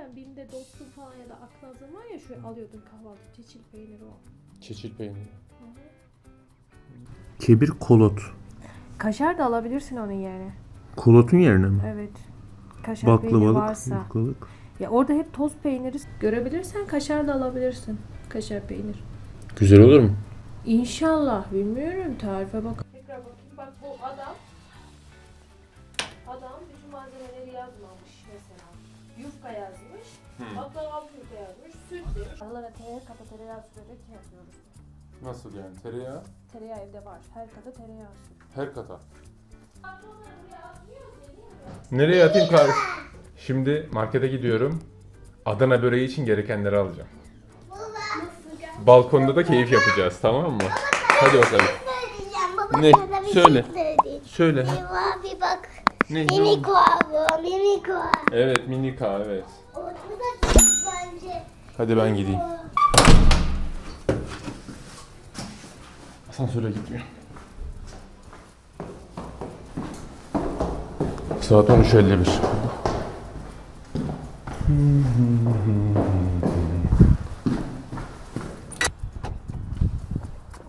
eskiden BİM'de Dostum falan ya da Aknaz'ın var ya şu alıyordun kahvaltı çeçil peyniri o. Çeçil peyniri. Kebir kolot. Kaşar da alabilirsin onun yerine. Kolotun yerine mi? Evet. Kaşar peyniri Baklavalık, varsa. baklavalık. Ya orada hep toz peyniri görebilirsen kaşar da alabilirsin. Kaşar peynir. Güzel olur mu? İnşallah. Bilmiyorum. Tarife bak. Tekrar bakayım. Bak bu adam bütün malzemeleri yazmamış mesela. Yufka yazmış. Baklava yufka yazmış. Süt demiş. Aralara tereyağı kata tereyağı sürerek yapıyoruz. Nasıl yani? Tereyağı? Tereyağı evde var. Her kata tereyağı sür. Her kata. Nereye atayım kardeş? Şimdi markete gidiyorum. Adana böreği için gerekenleri alacağım. Balkonda da keyif yapacağız, tamam mı? Hadi bakalım. Ne? Söyle. Söyle. Bir bak. Ne? Minik var bu, minik var. Evet, minika, evet. Ortada çok bence. Hadi ben gideyim. Asansöre gitmiyor. Saat 13:51.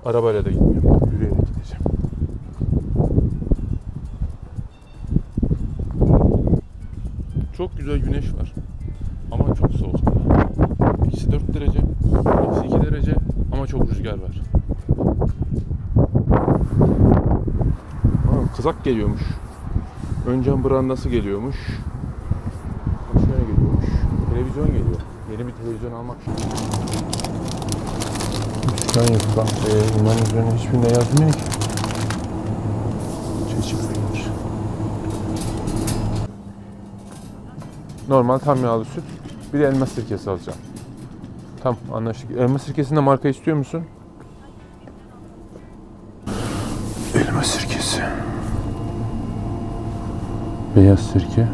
Arabayla da gitmiyorum. Yürüyerek gideceğim. Çok güzel güneş var. Ama çok soğuk. Eksi 4 derece, eksi 2 derece ama çok rüzgar var. Kızak geliyormuş. Ön cam brandası geliyormuş. Şöyle geliyormuş. Televizyon geliyor. Yeni bir televizyon almak için. Üçgen yufka. Bunların üzerine hiçbirinde yazmıyor ki. Çeşit peynir. Normal tam yağlı süt. Bir de elma sirkesi alacağım. Tamam, anlaştık. Elma sirkesinde marka istiyor musun? Elma sirkesi. Beyaz sirke.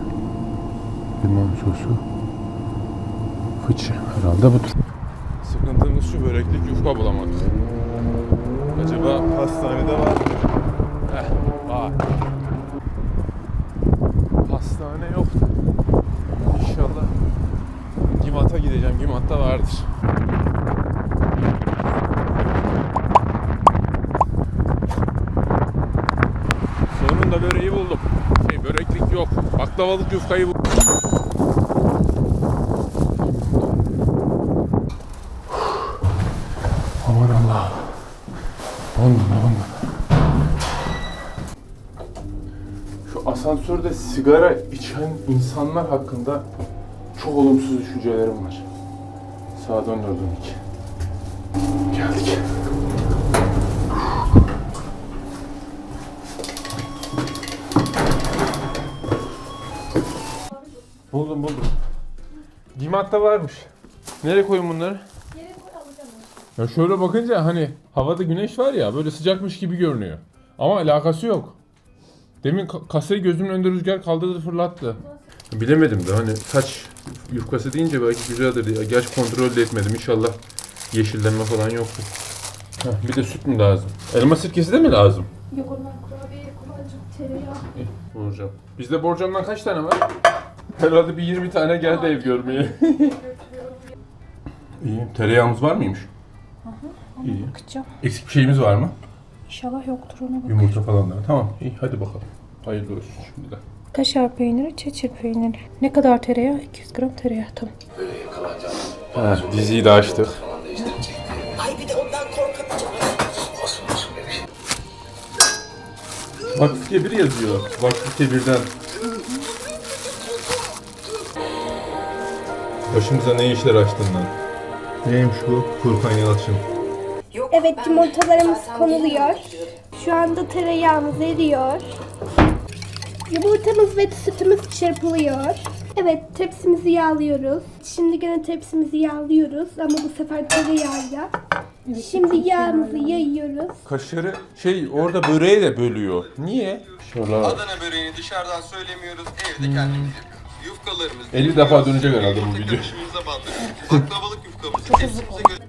Limon sosu. Fıçı. Herhalde budur. Sıkıntımız şu, böreklik yufka bulamadık. Acaba hastanede var mı? Var. Hastane yok. İnşallah Gimat'a gideceğim. Gimat'ta vardır. Sonunda böreği buldum. Böreklik yok. Baklavalık yufkayı buldum. Aman Allah. Ondan. Şu asansörde sigara içen insanlar hakkında çok olumsuz düşüncelerim var. Saat 14:12. Geldik. Buldum. Gimat'ta varmış. Nereye koyayım bunları? Yere koy alacağım. Ya şöyle bakınca hani havada güneş var ya, böyle sıcakmış gibi görünüyor. Ama alakası yok. Demin kasayı gözümün önünde rüzgar kaldırdı, fırlattı. Bilemedim de hani saç yufkası deyince belki güzeldir diye. Gerçi kontrol de etmedim. İnşallah yeşillenme falan yoktur. Bir de süt mü lazım? Elma sirkesi de mi lazım? Yok onlar kurabiye kullanacak tereyağı. Borcam. Bizde borcamdan kaç tane var? Herhalde bir 20 tane geldi ev görmeye. İyi. Tereyağımız var mıymış? İyi. Bakacağım. Eksik bir şeyimiz var mı? İnşallah yoktur ona bak. Yumurta falan da. Tamam. İyi, hadi bakalım. Hayırlı olsun şimdiden. Kaşar peyniri, çeçil peyniri. Ne kadar tereyağı? 200 gram tereyağı. Tamam. Ha, diziyi de açtık. Ay bir de ondan korkamayacağım. Vakfı Kebir yazıyor. Vakfı Kebir'den. Başımıza ne işler açtın lan? Neymiş bu? Furkan Yalçın. Evet, yumurtalarımız konuluyor. Şu anda tereyağımız eriyor. Yumurtamız ve sütümüz çırpılıyor. Evet, tepsimizi yağlıyoruz. Şimdi gene tepsimizi yağlıyoruz ama bu sefer tereyağıyla. Şimdi yağımızı yayıyoruz. Kaşarı orada böreği de bölüyor. Niye? Şöyle. Adana böreğini dışarıdan söylemiyoruz, evde kendimiz yapıyoruz. Yufkalarımız 50 defa dönecek herhalde bu video. karışımımıza bandırıyoruz. Baklavalık yufkamızı tepsimize göre.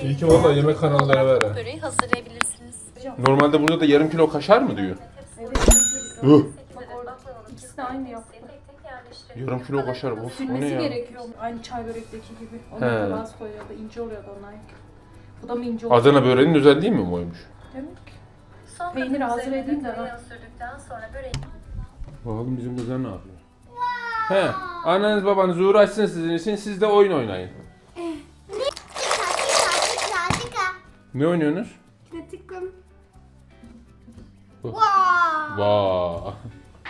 İyi ki valla yemek kanalları var ha. Böreği hazırlayabilirsiniz. Normalde burada da yarım kilo kaşar mı diyor? İkisi de aynı yaptı. Tek tek yerleştirelim. Yarım kilo kaşar bu. O ne Sürmesi ya? gerekiyor. Aynı çay börekteki gibi. He. Onlar da az koyuyordu. İnce oluyordu onlar. Bu da mı ince oluyor? Adana böreğinin özelliği mi buymuş? Demek ki. Peyniri hazır edeyim de ben. Bakalım bizim kızlar ne yapıyor? He, anneniz babanız uğraşsın sizin için, siz de oyun oynayın. Ne oynuyorsunuz? Kratikum. Vaa.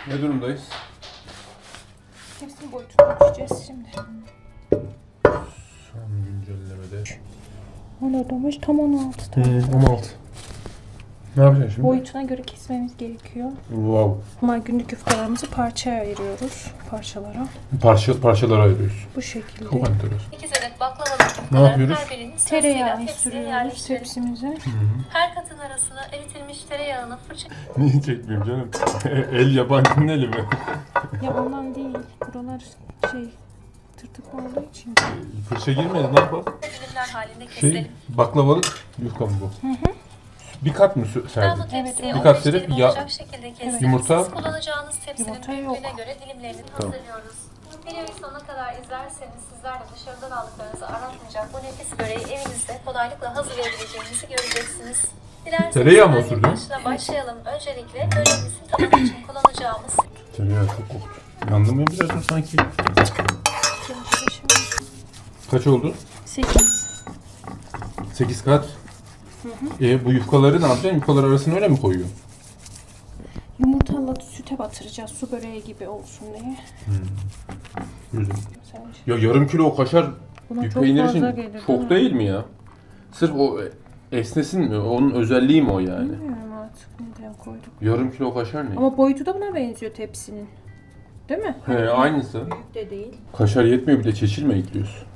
Ne durumdayız? Hepsini boyutunu ölçeceğiz şimdi. Son güncellemede. 16'mış tam 16'da. 16. Ne yapacaksın şimdi? Boyutuna göre kesmemiz gerekiyor. Wow. Ama günlük yufkalarımızı parçaya ayırıyoruz. Parçalara. Parçalara ayırıyoruz. Bu şekilde. Çok enteresan. 8 adet baklavalı Ne yapıyoruz? her birini Tereyağı sırasıyla tepsiye sürüyoruz yerleştirin. tepsimize. Her katın arasına eritilmiş tereyağını fırça Niye çekmiyorum canım? El yabancının eli mi? Ya ondan değil. Buralar tırtıklı olduğu için. Fırça girmedi, ne yapalım? dilimler halinde keselim. Baklavalı yufka mı bu? Bir kat mı Ben serdin? bu tepsiye Bir kat 15 serip dilim ya- olacak şekilde kestim. Yumurta- Siz kullanacağınız tepsinin Yumurta yok. büyüklüğüne göre dilimlerini hazırlıyoruz. Videoyu sonuna kadar izlerseniz sizler de dışarıdan aldıklarınızı aratmayacak bu nefis böreği evinizde kolaylıkla hazırlayabileceğinizi göreceksiniz. Dilerseniz Tereyağı mı hemen sürdün? başla başlayalım. Öncelikle böreğimizin tadı için kullanacağımız Tereyağı çok koktu. Yandım mı biraz sanki? Kaç oldu? 8. 8 kat. Bu yufkaları ne yapacaksın? Yufkalar arasına öyle mi koyuyorsun? Yumurtalı süte batıracağız su böreği gibi olsun diye. Güzel. Sence? Ya yarım kilo kaşar Buna bir çok peynir fazla için gelir, değil çok mi? değil mi ya? Sırf o esnesin mi? Onun özelliği mi o yani? Bilmiyorum artık neden koyduk. Yarım kilo kaşar ne? Ama boyutu da buna benziyor tepsinin. Değil mi? He, aynısı. Büyük de değil. Kaşar yetmiyor, bir de çeçil mi ekliyorsun?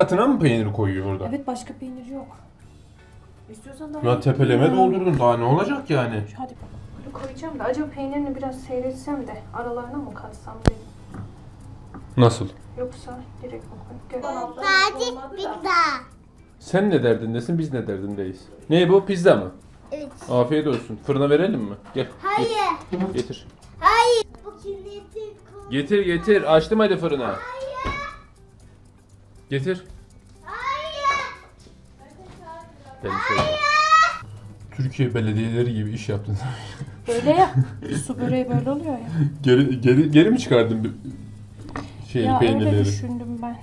Atına mı peyniri koyuyor orada? Evet başka peynir yok. İstiyorsan daha Ya tepeleme doldurdun, daha ne olacak yani? Hadi bakalım. Bunu koyacağım da acaba peynirini biraz seyretsem de aralarına mı katsam dedim. Nasıl? Yoksa direkt mi koyayım? Sen ne derdindesin, biz ne derdindeyiz? Ne bu, pizza mı? Evet. Afiyet olsun. Fırına verelim mi? Gel. Hayır. Getir. Hayır. Bu kirletin Getir getir. Açtım hadi fırına. Getir. Hayır. Türkiye belediyeleri gibi iş yaptın. Böyle ya. Su böreği böyle oluyor ya. Geri mi çıkardın Ya öyle peynirleri? düşündüm ben.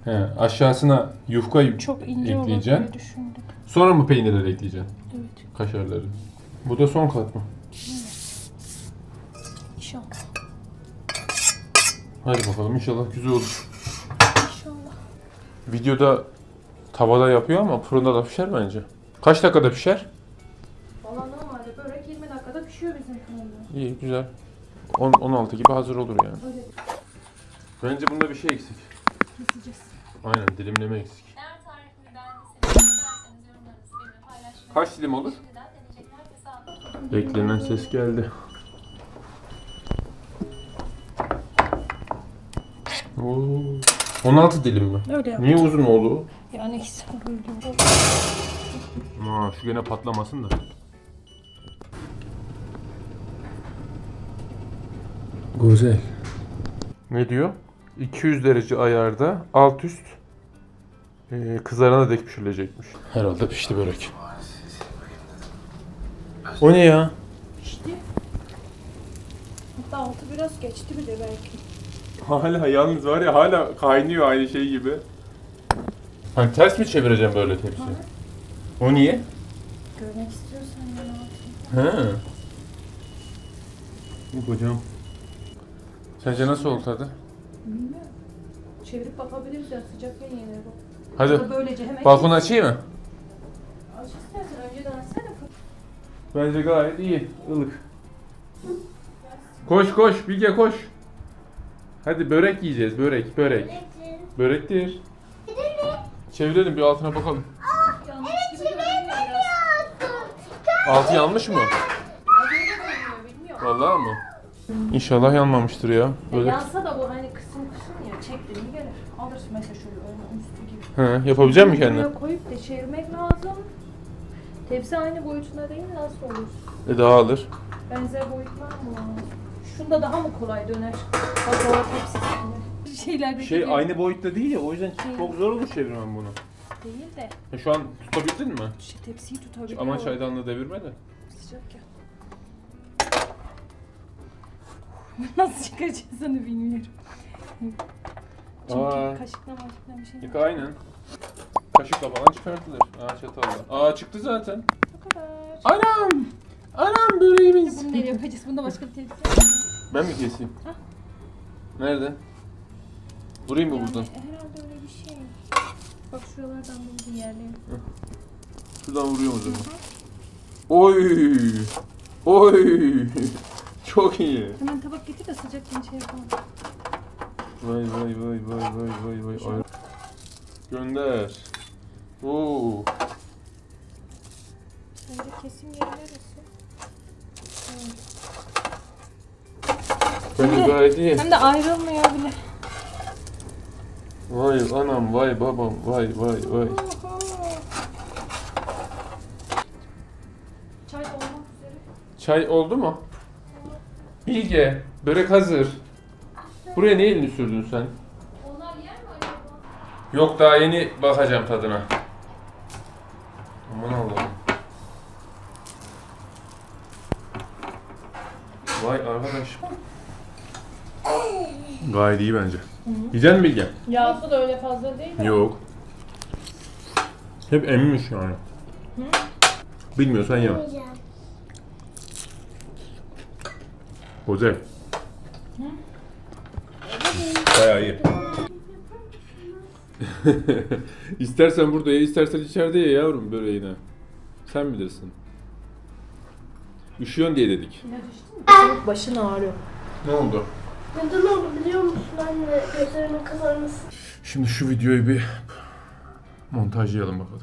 He, aşağısına yufkayı Çok ince olur ekleyeceksin. diye düşündüm. Sonra mı peynirleri ekleyeceksin? Evet. Kaşarları. Bu da son kat mı? İnşallah. Hadi bakalım, inşallah güzel olur. İnşallah. Videoda tavada yapıyor ama fırında da pişer bence. Kaç dakikada pişer? Valla normalde börek 20 dakikada pişiyor bizim fırında. İyi, güzel. 16 gibi hazır olur yani. Öyle Bence bunda bir şey eksik. keseceğiz. Aynen, dilimleme eksik. eğer tarifimi beğendiyseniz isterseniz yorumlarınızı benimle paylaşmayı Kaç dilim olur? şimdiden deneyecek herkese anlatın. Beklenen ses geldi. Oo. 16 dilim mi? Öyle yap. Niye uzun oldu? Yani ikisi öyle. Şu gene patlamasın da. Güzel. Ne diyor? 200 derece ayarda alt üst kızarana dek pişirilecekmiş. Herhalde pişti börek. O ne ya? Pişti. Hatta altı biraz geçti bile belki. Hala yalnız var ya, hala kaynıyor aynı şey gibi. Hani ters mi çevireceğim böyle tepsi? O niye? Görmek istiyorsan ya altı. He. Bu kocam. Sence nasıl oldu tadı? Bilmiyorum. Çevirip bakabiliriz ya sıcakken yenir bu. Hadi Ya da böylece hemen balkonu açayım mı? aç istersen önceden açsana. Bence gayet iyi, ılık. Koş koş Bilge koş. Hadi börek yiyeceğiz, börek. Börektir. Çevirelim, bir altına bakalım. Yanlış gibi görünüyor biraz. Altı yanmış mı? Ya böyle görünüyor bilmiyorum. Vallahi mı? İnşallah yanmamıştır ya. Böyle. Yansa da bu hani kısım ya çekti mi gelir. Alırsın mesela şöyle önü üstü gibi. Yapabilecek misin kendin? Buraya koyup da çevirmek lazım. Tepsi aynı boyutunda değil mi? Nasıl olur? Dağılır. Benzer boyutlar mı lazım? Şunda daha mı kolay döner? Baklava tepsisinde. Şeylerde gibi. aynı boyutta değil ya, o yüzden çok zor olur çevirmem bunu. Değil de Şu an tutabildin mi? tepsiyi tutabiliyor. Ama çaydanlığı devirme de. Sıcak ya. Nasıl çıkacağını bilmiyorum. Çünkü Aa. kaşıkla maşıkla bir şey yok. Aynen. Kaşıkla falan çıkartılır. Çatalla. Çıktı zaten. Bu kadar. Anam! Anam böreğimiz. Bunu nereye yapacağız? Bunda başka bir tepsi yok. Ben mi keseyim? Nerede? Vurayım mı buradan? Herhalde öyle bir şey. Bak şuralardan buldu yerliyim. Şuradan vuruyorum o zaman. Oy! Oy! Çok iyi. Hemen tabak getir de sıcakken şey yapalım. Vay. Ay. Gönder. Oo. Sence kesim yeri neresi? Bence gayet iyi. Hem de ayrılmıyor bile. Vay anam, vay babam, vay. Çay olmak üzere. Çay oldu mu? Bilge, börek hazır. Buraya ne elini sürdün sen? Onlar yer mi acaba? Yok, daha yeni bakacağım tadına. Aman Allah'ım. Vay arkadaş. Gayet iyi bence. Yiyecek misin Bilge? Yağsı da öyle fazla değil mi? Yok. Hep emmiş yani. Bilmiyorsan yeme. Güzel. Bayağı iyi. İstersen burada ye, istersen içeride ye yavrum böreğini. Sen bilirsin. Üşüyorsun diye dedik. Başın ağrıyor. Ne oldu? Neden oldu biliyor musun anne? Gözlerimin kızarması. Şimdi şu videoyu bir montajlayalım bakalım.